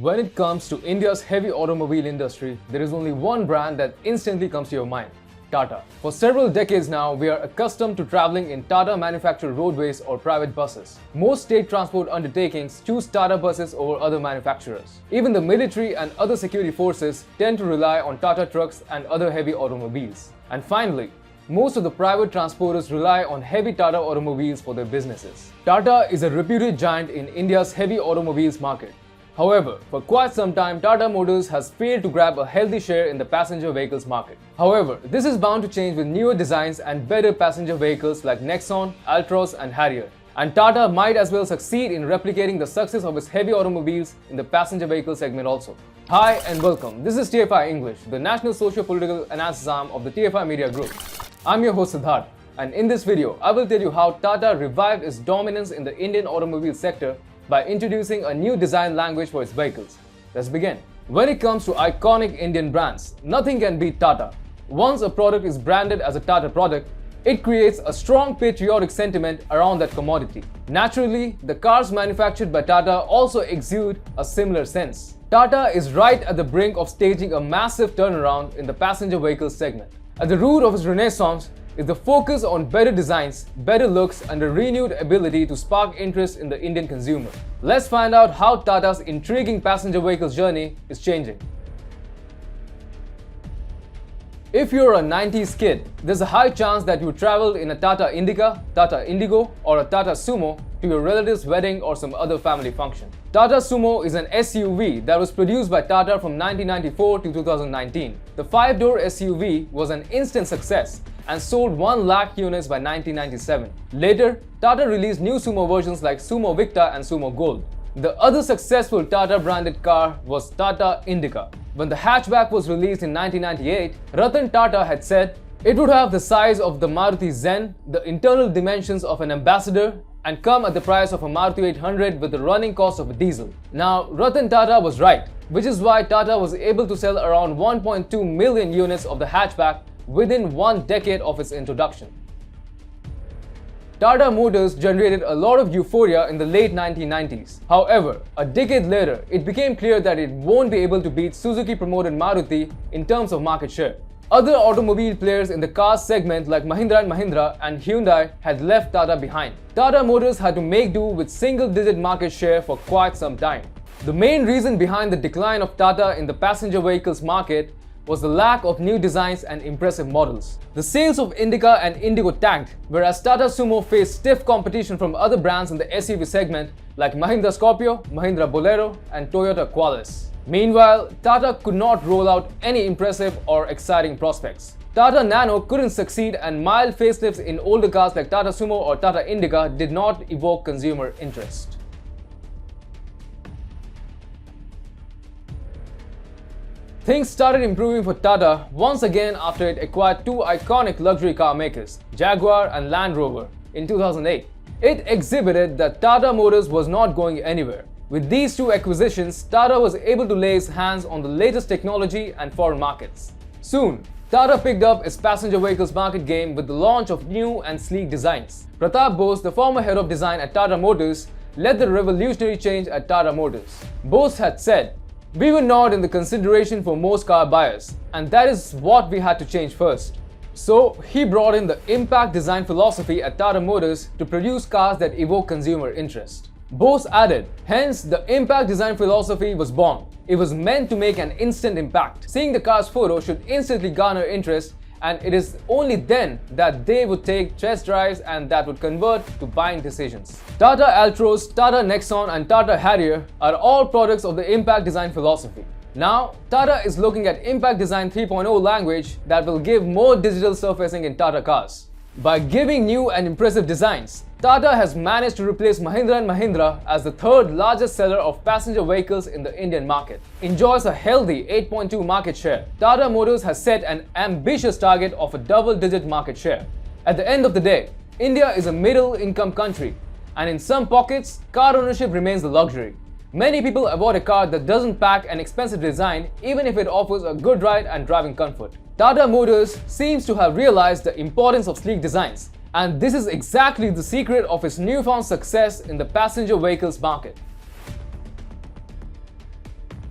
When it comes to India's heavy automobile industry, there is only one brand that instantly comes to your mind: Tata. For several decades now, we are accustomed to traveling in Tata manufactured roadways or private buses. Most state transport undertakings choose Tata buses over other manufacturers. Even the military and other security forces tend to rely on Tata trucks and other heavy automobiles. And finally, most of the private transporters rely on heavy Tata automobiles for their businesses. Tata is a reputed giant in India's heavy automobiles market. However, for quite some time, Tata Motors has failed to grab a healthy share in the passenger vehicles market. However, this is bound to change with newer designs and better passenger vehicles like Nexon, Altroz and Harrier. And Tata might as well succeed in replicating the success of its heavy automobiles in the passenger vehicle segment also. Hi and welcome. This is TFI English, the national socio-political analysis arm of the TFI Media Group. I'm your host Siddharth, and in this video, I will tell you how Tata revived its dominance in the Indian automobile sector by introducing a new design language for its vehicles. Let's begin. When it comes to iconic Indian brands, nothing can beat Tata. Once a product is branded as a Tata product, it creates a strong patriotic sentiment around that commodity. Naturally, the cars manufactured by Tata also exude a similar sense. Tata is right at the brink of staging a massive turnaround in the passenger vehicle segment. At the root of its renaissance is the focus on better designs, better looks, and a renewed ability to spark interest in the Indian consumer. Let's find out how Tata's intriguing passenger vehicles journey is changing. If you're a 90s kid, there's a high chance that you traveled in a Tata Indica, Tata Indigo, or a Tata Sumo to your relative's wedding or some other family function. Tata Sumo is an SUV that was produced by Tata from 1994 to 2019. The 5-door SUV was an instant success and sold 1 lakh units by 1997. Later, Tata released new Sumo versions like Sumo Victa and Sumo Gold. The other successful Tata branded car was Tata Indica. When the hatchback was released in 1998, Ratan Tata had said it would have the size of the Maruti Zen, the internal dimensions of an Ambassador, and come at the price of a Maruti 800 with the running cost of a diesel. Now, Ratan Tata was right, which is why Tata was able to sell around 1.2 million units of the hatchback within 1 decade of its introduction. Tata Motors generated a lot of euphoria in the late 1990s. However, a decade later, it became clear that it won't be able to beat Suzuki-promoted Maruti in terms of market share. Other automobile players in the car segment like Mahindra & Mahindra and Hyundai had left Tata behind. Tata Motors had to make do with single-digit market share for quite some time. The main reason behind the decline of Tata in the passenger vehicles market was the lack of new designs and impressive models. The sales of Indica and Indigo tanked, whereas Tata Sumo faced stiff competition from other brands in the SUV segment like Mahindra Scorpio, Mahindra Bolero, and Toyota Qualis. Meanwhile, Tata could not roll out any impressive or exciting prospects. Tata Nano couldn't succeed, and mild facelifts in older cars like Tata Sumo or Tata Indica did not evoke consumer interest. Things started improving for Tata once again after it acquired 2 iconic luxury car makers, Jaguar and Land Rover, in 2008. It exhibited that Tata Motors was not going anywhere. With these 2 acquisitions, Tata was able to lay its hands on the latest technology and foreign markets. Soon, Tata picked up its passenger vehicles market game with the launch of new and sleek designs. Pratap Bose, the former head of design at Tata Motors, led the revolutionary change at Tata Motors. Bose had said, "We were not in the consideration for most car buyers, and that is what we had to change first." So he brought in the impact design philosophy at Tata Motors to produce cars that evoke consumer interest. Bose added, hence the impact design philosophy was born. It was meant to make an instant impact. Seeing the car's photo should instantly garner interest, and it is only then that they would take test drives and that would convert to buying decisions. Tata Altroz, Tata Nexon and Tata Harrier are all products of the impact design philosophy. Now, Tata is looking at impact design 3.0 language that will give more digital surfacing in Tata cars. By giving new and impressive designs, Tata has managed to replace Mahindra & Mahindra as the 3rd largest seller of passenger vehicles in the Indian market. Enjoys a healthy 8.2 market share. Tata Motors has set an ambitious target of a double-digit market share. At the end of the day, India is a middle-income country, and in some pockets, car ownership remains a luxury. Many people avoid a car that doesn't pack an expensive design even if it offers a good ride and driving comfort. Tata Motors seems to have realized the importance of sleek designs, and this is exactly the secret of its newfound success in the passenger vehicles market.